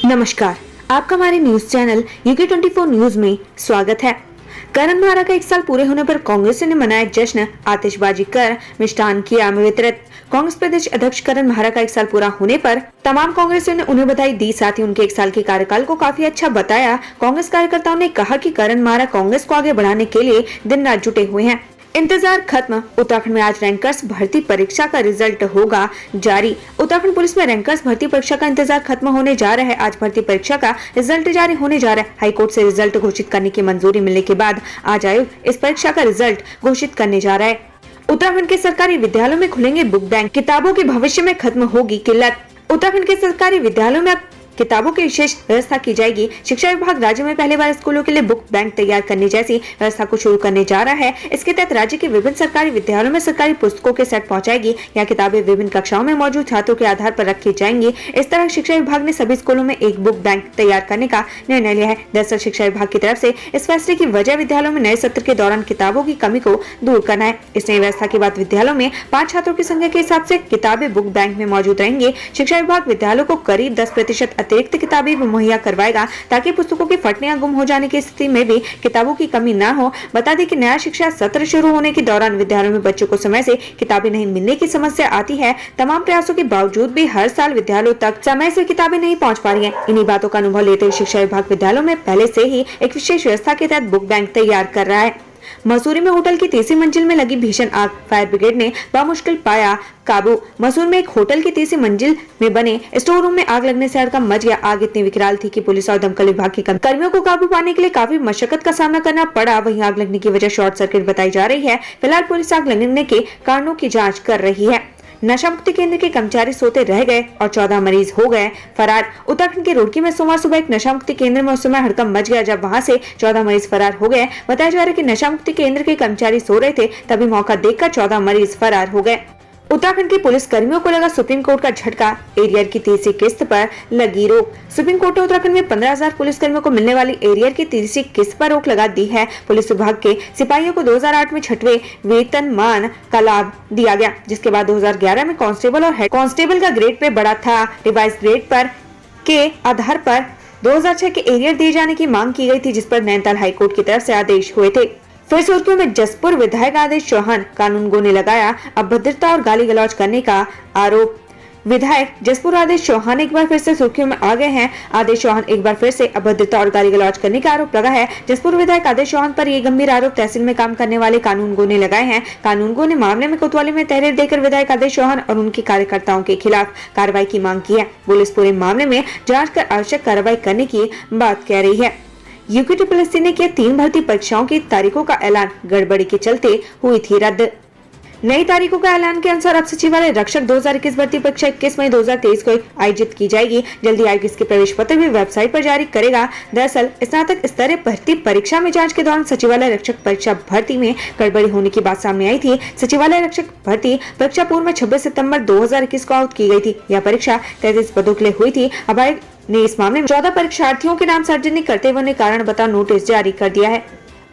नमस्कार, आपका हमारे न्यूज चैनल UK24 न्यूज में स्वागत है। करण महारा का 1 साल पूरे होने पर कांग्रेस ने मनाया जश्न, आतिशबाजी कर मिष्ठान किया वितरित। कांग्रेस प्रदेश अध्यक्ष करण महारा का 1 साल पूरा होने पर तमाम कांग्रेसियों ने उन्हें बधाई दी, साथ ही उनके 1 साल के कार्यकाल को काफी अच्छा बताया। कांग्रेस कार्यकर्ताओं ने कहा कि करण महारा कांग्रेस को आगे बढ़ाने के लिए दिन रात जुटे हुए हैं। इंतजार खत्म, उत्तराखंड में आज रैंकर्स भर्ती परीक्षा का रिजल्ट होगा जारी। उत्तराखंड पुलिस में रैंकर्स भर्ती परीक्षा का इंतजार खत्म होने जा रहा है। आज भर्ती परीक्षा का रिजल्ट जारी होने जा रहा है। हाईकोर्ट से रिजल्ट घोषित करने की मंजूरी मिलने के बाद आज आयोग इस परीक्षा का रिजल्ट घोषित करने जा रहा है। उत्तराखंड के सरकारी विद्यालयों में खुलेंगे बुक बैंक, किताबों के भविष्य में खत्म होगी किल्लत। उत्तराखंड के सरकारी विद्यालयों में किताबों की विशेष व्यवस्था की जाएगी। शिक्षा विभाग राज्य में पहली बार स्कूलों के लिए बुक बैंक तैयार करने जैसी व्यवस्था को शुरू करने जा रहा है। इसके तहत राज्य के विभिन्न सरकारी विद्यालयों में सरकारी पुस्तकों के सेट पहुंचाएगी। यह किताबें विभिन्न कक्षाओं में मौजूद छात्रों के आधार पर रखी जाएंगी। इस तरह शिक्षा विभाग ने सभी स्कूलों में एक बुक बैंक तैयार करने का निर्णय लिया है। दरअसल शिक्षा विभाग की तरफ से इस फैसले की वजह विद्यालयों में नए सत्र के दौरान किताबों की कमी को दूर करना है। इस नई व्यवस्था के बाद विद्यालयों में 5 छात्रों की संख्या के हिसाब से किताबें बुक बैंक में मौजूद रहेंगी। शिक्षा विभाग विद्यालयों को करीब 10% अतिरिक्त किताबें मुहैया करवाएगा ताकि पुस्तकों के फटने या गुम हो जाने की स्थिति में भी किताबों की कमी न हो। बता दें कि नया शिक्षा सत्र शुरू होने के दौरान विद्यालयों में बच्चों को समय से किताबें नहीं मिलने की समस्या आती है। तमाम प्रयासों के बावजूद भी हर साल विद्यालयों तक समय से किताबें नहीं पहुंच पा रही हैं। इन्हीं बातों का अनुभव लेते हुए शिक्षा विभाग विद्यालयों में पहले से ही एक विशेष व्यवस्था के तहत बुक बैंक तैयार कर रहा है। मसूरी में होटल की 3री मंजिल में लगी भीषण आग, फायर ब्रिगेड ने बामुश्किल पाया काबू। मसूर में एक होटल की 3री मंजिल में बने स्टोर रूम में आग लगने से हड़कंप मच गया। आग इतनी विकराल थी कि पुलिस और दमकल विभाग के कर्मियों को काबू पाने के लिए काफी मशक्कत का सामना करना पड़ा। वहीं आग लगने की वजह शॉर्ट सर्किट बताई जा रही है। फिलहाल पुलिस आग लगने के कारणों की जाँच कर रही है। नशा मुक्ति केंद्र के कर्मचारी सोते रह गए और 14 मरीज हो गए फरार। उत्तराखंड के रुड़की में सोमवार सुबह एक नशा मुक्ति केंद्र में उस समय हड़कंप मच गया जब वहां से 14 मरीज फरार हो गए। बताया जा रहा है कि नशा मुक्ति केंद्र के कर्मचारी सो रहे थे, तभी मौका देखकर 14 मरीज फरार हो गए। उत्तराखंड के पुलिस कर्मियों को लगा सुप्रीम कोर्ट का झटका, एरियर की 3री किस्त पर लगी रोक। सुप्रीम कोर्ट ने उत्तराखंड में 15,000 पुलिस कर्मियों को मिलने वाली एरियर की 3री किस्त पर रोक लगा दी है। पुलिस विभाग के सिपाहियों को 2008 में 6वें वेतनमान का लाभ दिया गया, जिसके बाद 2011 में कांस्टेबल और हेड कांस्टेबल का ग्रेड पे बढ़ा था। रिवाइज ग्रेड पर के आधार पर 2006 के एरियर दिए जाने की मांग की गई थी, जिस पर नैनीताल हाईकोर्ट की तरफ से आदेश हुए थे। फिर सुर्खियों में जसपुर विधायक आदेश चौहान, कानूनगो ने लगाया अभद्रता और गाली गलौज करने का आरोप। विधायक जसपुर आदेश चौहान एक बार फिर से सुर्खियों में आ गए हैं। आदेश चौहान एक बार फिर से अभद्रता और गाली गलौज करने का आरोप लगा है। जसपुर विधायक आदेश चौहान पर ये गंभीर आरोप तहसील में काम करने वाले कानूनगो ने लगाए हैं। कानूनगो ने मामले में कोतवाली में तहरीर देकर विधायक आदेश चौहान और उनके कार्यकर्ताओं के खिलाफ कार्रवाई की मांग की है। पुलिस पूरे मामले में जाँच कर आवश्यक कार्रवाई करने की बात कह रही है। UK24 ने किया 3 भर्ती परीक्षाओं की तारीखों का ऐलान, गड़बड़ी के चलते हुई थी रद्द। नई तारीखों का ऐलान के अनुसार अब सचिवालय रक्षक 2021 भर्ती परीक्षा 21 मई 2023 को आयोजित की जाएगी। जल्दी आयोग इसके प्रवेश पत्र भी वेबसाइट पर जारी करेगा। दरअसल स्नातक स्तरीय भर्ती परीक्षा में जांच के दौरान सचिवालय रक्षक परीक्षा भर्ती में गड़बड़ी होने की बात सामने आई थी। सचिवालय रक्षक भर्ती परीक्षा पूर्व में 26 सितंबर 2021 को आउट की गई थी। यह परीक्षा 33 पदों के लिए हुई थी। अब आयोग ने इस मामले में 14 परीक्षार्थियों के नाम सार्वजनिक करते हुए उन्हें कारण बताओ नोटिस जारी कर दिया है।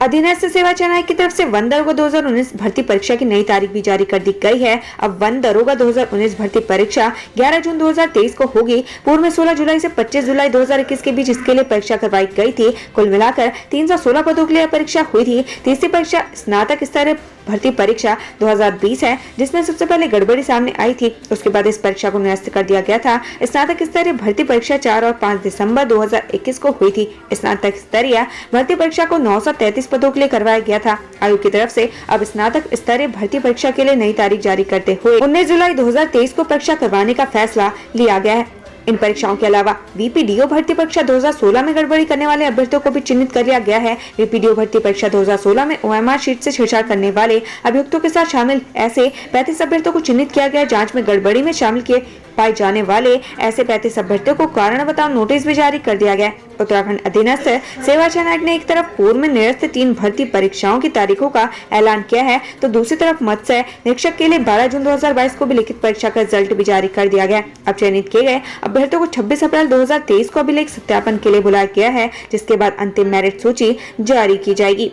अधीनस्थ सेवा चयन आयोग की तरफ से वन दरोगा 2019 भर्ती परीक्षा की नई तारीख भी जारी कर दी गई है। अब वन दरोगा 2019 भर्ती परीक्षा 11 जून 2023 को होगी। पूर्व में 16 जुलाई से 25 जुलाई 2021 के बीच इसके लिए परीक्षा करवाई गई थी। कुल मिलाकर 316 पदों के लिए परीक्षा हुई थी। तीसरी परीक्षा स्नातक स्तरीय भर्ती परीक्षा 2020 है, जिसमें सबसे पहले गड़बड़ी सामने आई थी। उसके बाद इस परीक्षा को निरस्त कर दिया गया था। स्नातक स्तरीय भर्ती परीक्षा 4 और 5 दिसंबर 2021 को हुई थी। स्नातक स्तरीय भर्ती परीक्षा को 933 पदों के लिए करवाया गया था। आयोग की तरफ से अब स्नातक स्तरीय भर्ती परीक्षा के लिए नई तारीख जारी करते हुए 19 जुलाई 2023 को परीक्षा करवाने का फैसला लिया गया है। इन परीक्षाओं के अलावा VPDO भर्ती परीक्षा 2016 में गड़बड़ी करने वाले अभ्यर्थियों को भी चिन्हित कर लिया गया है। VPDO भर्ती परीक्षा 2016 में OMR शीट से छेड़छाड़ करने वाले अभियुक्तों के साथ शामिल ऐसे 35 अभ्यर्थियों को चिन्हित किया गया। जांच में गड़बड़ी में शामिल किए पाए जाने वाले ऐसे 35 अभ्यर्थियों को कारण बताओ नोटिस भी जारी कर दिया गया। उत्तराखंड अधीनस्थ सेवा चयन आयोग ने एक तरफ पूर्व में निरस्त 3 भर्ती परीक्षाओं की तारीखों का ऐलान किया है, तो दूसरी तरफ मत्स्य निरीक्षक के लिए 12 जून 2022 को भी लिखित परीक्षा का रिजल्ट भी जारी कर दिया गया। अब चयनित किए गए अभ्यर्थियों को 26 अप्रैल 2023 को अभिलेख सत्यापन के लिए बुलाया गया है, जिसके बाद अंतिम मेरिट सूची जारी की जाएगी।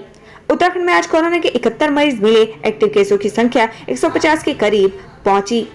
उत्तराखंड में आज कोरोना के 71 मरीज मिले। एक्टिव केसों की संख्या 150 के करीब पहुंची।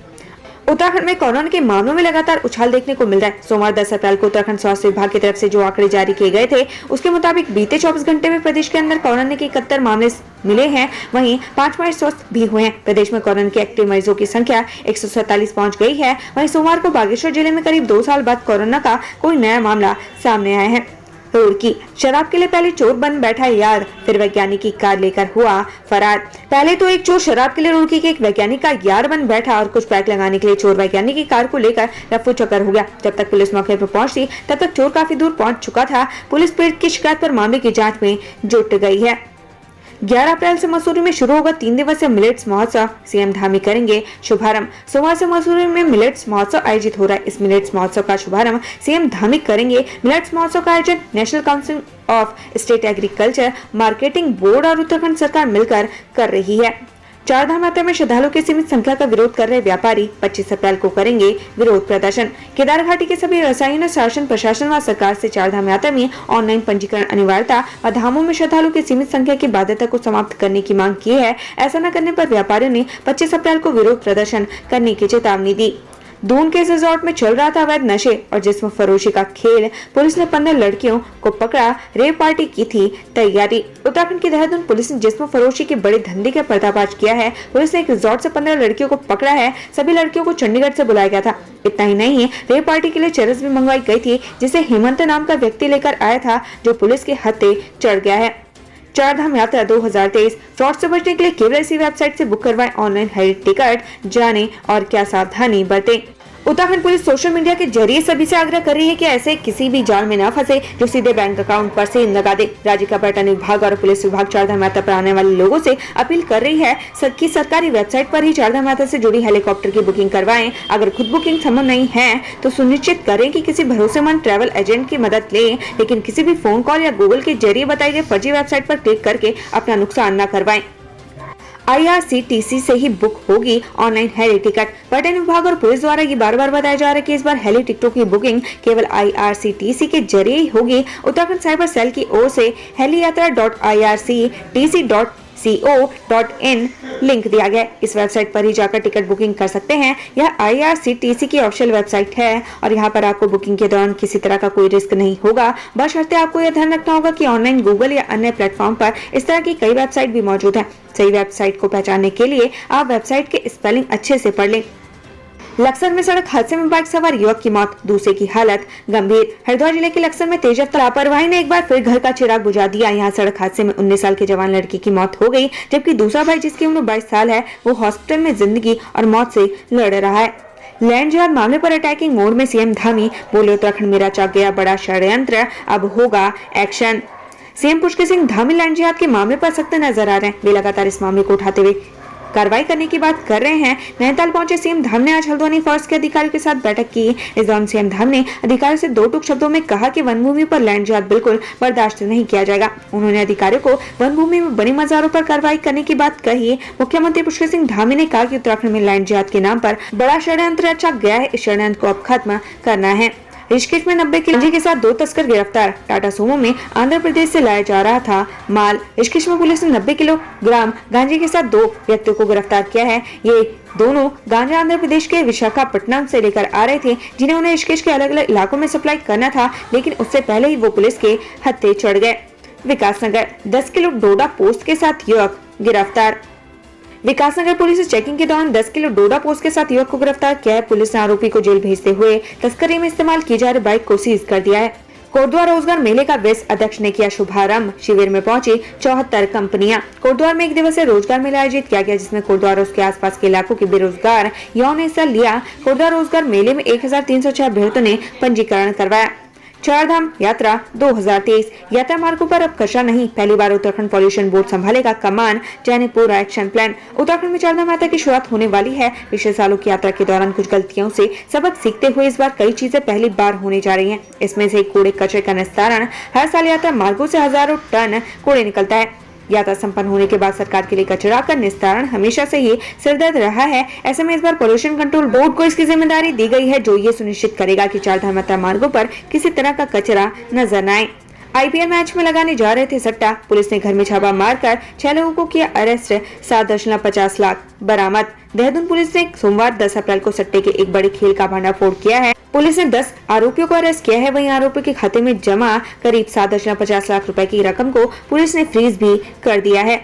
उत्तराखंड में कोरोना के मामलों में लगातार उछाल देखने को मिल रहा है। सोमवार 10 अप्रैल को उत्तराखंड स्वास्थ्य विभाग की तरफ से जो आंकड़े जारी किए गए थे, उसके मुताबिक बीते 24 घंटे में प्रदेश के अंदर कोरोना के 71 मामले मिले हैं। वहीं 5 मरीज स्वस्थ भी हुए हैं। प्रदेश में कोरोना के एक्टिव मरीजों की संख्या 147 पहुंच गई है। वहीं सोमवार को बागेश्वर जिले में करीब 2 साल बाद कोरोना का कोई नया मामला सामने आया है। रुड़की, शराब के लिए पहले चोर बन बैठा यार, फिर वैज्ञानिक की कार लेकर हुआ फरार। पहले तो एक चोर शराब के लिए रुड़की के एक वैज्ञानिक का यार बन बैठा और कुछ पैक लगाने के लिए चोर वैज्ञानिक की कार को लेकर रफू चक्कर हो गया। जब तक पुलिस मौके पर पहुंची तब तक चोर काफी दूर पहुंच चुका था। पुलिस पीड़ित की शिकायत पर मामले की जाँच में जुट गई है। 11 अप्रैल से मसूरी में शुरू होगा 3 दिवसीय मिलेट्स महोत्सव, सीएम धामी करेंगे शुभारंभ। सोमवार से मसूरी में मिलेट्स महोत्सव आयोजित हो रहा है। इस मिलेट्स महोत्सव का शुभारंभ सीएम धामी करेंगे। मिलेट्स महोत्सव का आयोजन national council of state agriculture marketing board और उत्तराखंड सरकार मिलकर कर रही है। चारधाम यात्रा में श्रद्धालुओं की सीमित संख्या का विरोध कर रहे व्यापारी 25 अप्रैल को करेंगे विरोध प्रदर्शन। केदार घाटी के सभी व्यवसायियों ने शासन प्रशासन व सरकार से चारधाम यात्रा में ऑनलाइन पंजीकरण अनिवार्यता व धामों में श्रद्धालुओं की सीमित संख्या की बाध्यता को समाप्त करने की मांग की है। ऐसा न करने पर व्यापारियों ने 25 अप्रैल को विरोध प्रदर्शन करने की चेतावनी दी। दून के रिजॉर्ट में चल रहा था अवैध नशे और जिस्म फरोशी का खेल। पुलिस ने 15 लड़कियों को पकड़ा। रेव पार्टी की थी तैयारी। उत्तराखंड की देहरादून पुलिस ने जिस्म फरोशी के बड़े धंधे का पर्दाफाश किया है। पुलिस ने एक रिजॉर्ट से 15 लड़कियों को पकड़ा है। सभी लड़कियों को चंडीगढ़ से बुलाया गया था। इतना ही नहीं, रेव पार्टी के लिए चरस भी मंगवाई गई थी, जिसे हेमंत नाम का व्यक्ति लेकर आया था, जो पुलिस के हत्थे चढ़ गया है। चारधाम यात्रा 2023 फ्रॉड से बचने के लिए केवल इसी वेबसाइट से बुक करवाएं ऑनलाइन हेली टिकट। जाने और क्या सावधानी बरतें। उत्तराखंड पुलिस सोशल मीडिया के जरिए सभी से आग्रह कर रही है कि ऐसे किसी भी जाल में न फंसे जो सीधे बैंक अकाउंट पर से लगा दे। राज्य का पर्यटन विभाग और पुलिस विभाग चारधाम यात्रा पर आने वाले लोगों से अपील कर रही है कि सरकारी वेबसाइट पर ही चारधाम यात्रा से जुड़ी हेलीकॉप्टर की बुकिंग करवाएं। अगर खुद बुकिंग संभव नहीं है तो सुनिश्चित करें कि किसी भरोसेमंद ट्रैवल एजेंट की मदद लें, लेकिन किसी भी फोन कॉल या गूगल के जरिए बताई गई फर्जी वेबसाइट पर क्लिक करके अपना नुकसान न करवाएं। IRCTC से ही बुक होगी ऑनलाइन हेली टिकट। पर्यटन विभाग और पुलिस द्वारा ये बार-बार बताया जा रहा है कि इस बार हेली टिकटों की बुकिंग केवल IRCTC के जरिए ही होगी। उत्तराखंड साइबर सेल की ओर से heliYatra.irctc.co.in लिंक दिया गया। इस वेबसाइट पर ही जाकर टिकट बुकिंग कर सकते हैं। यह IRCTC की ऑफिशियल वेबसाइट है और यहाँ पर आपको बुकिंग के दौरान किसी तरह का कोई रिस्क नहीं होगा। बशर्ते आपको यह ध्यान रखना होगा कि ऑनलाइन गूगल या अन्य प्लेटफॉर्म पर इस तरह की कई वेबसाइट भी मौजूद है। सही वेबसाइट को पहचानने के लिए आप वेबसाइट के स्पेलिंग अच्छे से पढ़ लें। लक्सर में सड़क हादसे में बाइक सवार युवक की मौत, दूसरे की हालत गंभीर। हरिद्वार जिले के लक्सर में तेज रफ्तार लापरवाही ने एक बार फिर घर का चिराग बुझा दिया। यहाँ सड़क हादसे में 19 साल के जवान लड़की की मौत हो गई, जबकि दूसरा भाई जिसकी उम्र 22 साल है वो हॉस्पिटल में जिंदगी और मौत से लड़ रहा है। लैंड जिहाद मामले पर अटैकिंग मोड में सीएम धामी बोले, उत्तराखंड में रचा गया बड़ा षड्यंत्र, अब होगा action. CM Pushkar Singh Dhami land जिहाद के मामले पर सख्त नजर आ रहे हैं। वे लगातार इस मामले को उठाते हुए कार्रवाई करने की बात कर रहे हैं। नैनीताल पहुंचे सीएम धाम ने आज हल्द्वानी फोर्स के अधिकारियों के साथ बैठक की। इस दौरान सीएम धाम ने अधिकारियों से 2 टूक शब्दों में कहा कि वन भूमि पर लैंड जिहाद बिल्कुल बर्दाश्त नहीं किया जाएगा। उन्होंने अधिकारियों को वन भूमि में बनी मजारों पर कार्रवाई करने की बात कही। मुख्यमंत्री पुष्कर सिंह धामी ने कहा कि उत्तराखंड में लैंड जिहाद के नाम पर बड़ा षड्यंत्र रचा गया है। इस षड्यंत्र को अब खत्म करना है। ऋषिकेश में 90 किलो गांजे के साथ 2 तस्कर गिरफ्तार। टाटा सूमो में आंध्र प्रदेश से लाया जा रहा था माल। ऋषिकेश में पुलिस ने 90 किलोग्राम गांजे के साथ 2 व्यक्तियों को गिरफ्तार किया है। ये दोनों गांजा आंध्र प्रदेश के विशाखापट्टनम से लेकर आ रहे थे, जिन्हें उन्हें ऋषिकेश के अलग अलग इलाकों में सप्लाई करना था, लेकिन उससे पहले ही वो पुलिस के हत्थे चढ़ गए। विकासनगर 10 किलो डोडा पोस्ट के साथ युवक गिरफ्तार। विकासनगर पुलिस ने चेकिंग के दौरान 10 किलो डोडा पोस्ट के साथ युवक को गिरफ्तार किया है। पुलिस ने आरोपी को जेल भेजते हुए तस्करी में इस्तेमाल की जा रही बाइक को सीज कर दिया है। कोटद्वार रोजगार मेले का वेस्ट अध्यक्ष ने किया शुभारंभ। शिविर में पहुंची 74 कंपनियां। कोटद्वार में एक दिवसीय रोजगार मेला आयोजित किया गया, जिसमें कोटद्वार और उसके आसपास के इलाकों के बेरोजगार युवाओं ने हिस्सा लिया। कोटद्वार रोजगार मेले में 1306 अभ्यर्थियों ने पंजीकरण करवाया। चारधाम यात्रा 2023 यात्रा मार्गों पर अब कचरा नहीं, पहली बार उत्तराखंड पॉल्यूशन बोर्ड संभालेगा कमान, जाने पूरा एक्शन प्लान। उत्तराखंड में चारधाम यात्रा की शुरुआत होने वाली है। पिछले सालों की यात्रा के दौरान कुछ गलतियों से सबक सीखते हुए इस बार कई चीजें पहली बार होने जा रही हैं। इसमें से कूड़े कचरे का निस्तारण। हर साल यात्रा मार्गों से हजारों टन कूड़े निकलता है। यात्रा संपन्न होने के बाद सरकार के लिए कचरा का निस्तारण हमेशा से ही सिरदर्द रहा है। ऐसे में इस बार पोल्यूशन कंट्रोल बोर्ड को इसकी जिम्मेदारी दी गई है, जो ये सुनिश्चित करेगा कि चारधाम यात्रा मार्गों पर किसी तरह का कचरा नजर न आए। आईपीएल मैच में लगाने जा रहे थे सट्टा, पुलिस ने घर में छापा मारकर 6 लोगों को किया अरेस्ट, 7.50 लाख बरामद। देहरादून पुलिस ने सोमवार 10 अप्रैल को सट्टे के एक बड़े खेल का भंडाफोड़ किया है। पुलिस ने 10 आरोपियों को अरेस्ट किया है। वहीं आरोपियों के खाते में जमा करीब 7.50 लाख रुपए की रकम को पुलिस ने फ्रीज भी कर दिया है।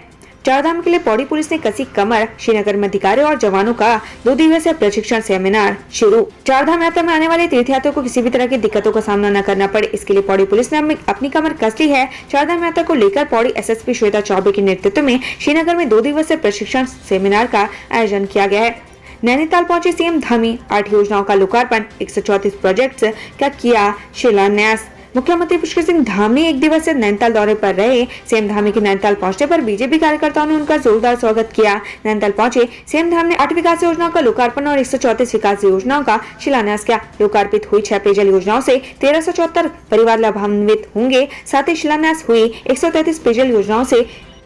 चारधाम के लिए पौड़ी पुलिस ने कसी कमर, श्रीनगर में अधिकारियों और जवानों का 2 दिवसीय प्रशिक्षण सेमिनार शुरू। चारधाम यात्रा में आने वाले तीर्थयात्रियों को किसी भी तरह की दिक्कतों का सामना न करना पड़े, इसके लिए पौड़ी पुलिस ने अपनी कमर कस ली है। चारधाम यात्रा को लेकर पौड़ी एसएसपी श्वेता चौबे के नेतृत्व में श्रीनगर में 2 दिवसीय प्रशिक्षण सेमिनार का आयोजन किया गया है। नैनीताल पहुंचे सीएम धामी, 8 योजनाओं का लोकार्पण, 134 प्रोजेक्ट्स का किया शिलान्यास। मुख्यमंत्री पुष्कर सिंह धामी 1 दिवसीय नैनीताल दौरे पर रहे। सीएम धामी के नैनीताल पहुंचने पर बीजेपी कार्यकर्ताओं ने उनका जोरदार स्वागत किया। नैनीताल पहुंचे सीएम धामी ने 8 विकास योजनाओं का लोकार्पण और 134 विकास योजनाओं का शिलान्यास किया। लोकार्पित हुई 6 पेयजल योजनाओं से 1374 परिवार लाभान्वित होंगे। साथ ही शिलान्यास हुई 133 पेयजल योजनाओं से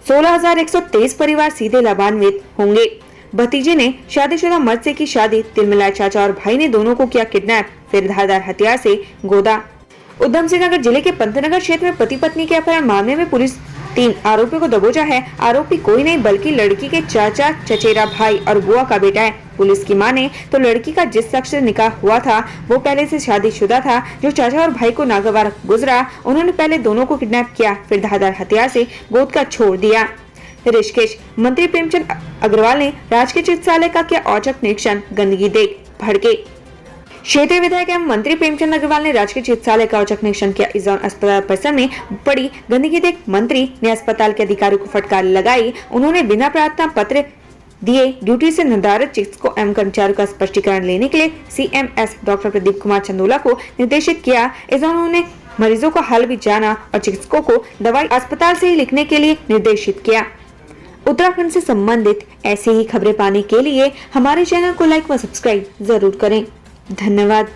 16,123 परिवार सीधे लाभान्वित होंगे। भतीजे ने शादीशुदा मर्द से की शादी, तिलमिलाए चाचा और भाई ने दोनों को किया किडनैप, फिर धारदार हथियार से गोदा। उधम सिंह नगर जिले के पंतनगर क्षेत्र में पति पत्नी के अपहरण मामले में पुलिस 3 आरोपियों को दबोचा है। आरोपी कोई नहीं बल्कि लड़की के चाचा, चचेरा भाई और बुआ का बेटा है। पुलिस की माने तो लड़की का जिस शख्स से निकाह हुआ था वो पहले से शादीशुदा था, जो चाचा और भाई को नागवार गुजरा। उन्होंने पहले दोनों को किडनैप किया, फिर धारदार हथियार से गोद का छोड़ दिया। ऋषिकेश मंत्री प्रेमचंद अग्रवाल ने राजकीय चिकित्सालय का किया औचक निरीक्षण, गंदगी देख भड़के। क्षेत्रीय विधायक एवं मंत्री प्रेमचंद अग्रवाल ने राजकीय चिकित्सालय का औचक निरीक्षण किया। इस दौरान अस्पताल परिसर में पड़ी गंदगी देख मंत्री ने अस्पताल के अधिकारियों को फटकार लगाई। उन्होंने बिना प्रार्थना पत्र दिए ड्यूटी से निर्धारित चिकित्सकों एवं कर्मचारियों का स्पष्टीकरण लेने के लिए सीएमएस डॉक्टर प्रदीप कुमार चंदोला को निर्देशित किया। इस दौरान उन्होंने मरीजों का हाल भी जाना और चिकित्सकों को दवाई अस्पताल से ही लिखने के लिए निर्देशित किया। उत्तराखंड से संबंधित ऐसी ही खबरें पाने के लिए हमारे चैनल को लाइक व सब्सक्राइब जरूर करें। धन्यवाद।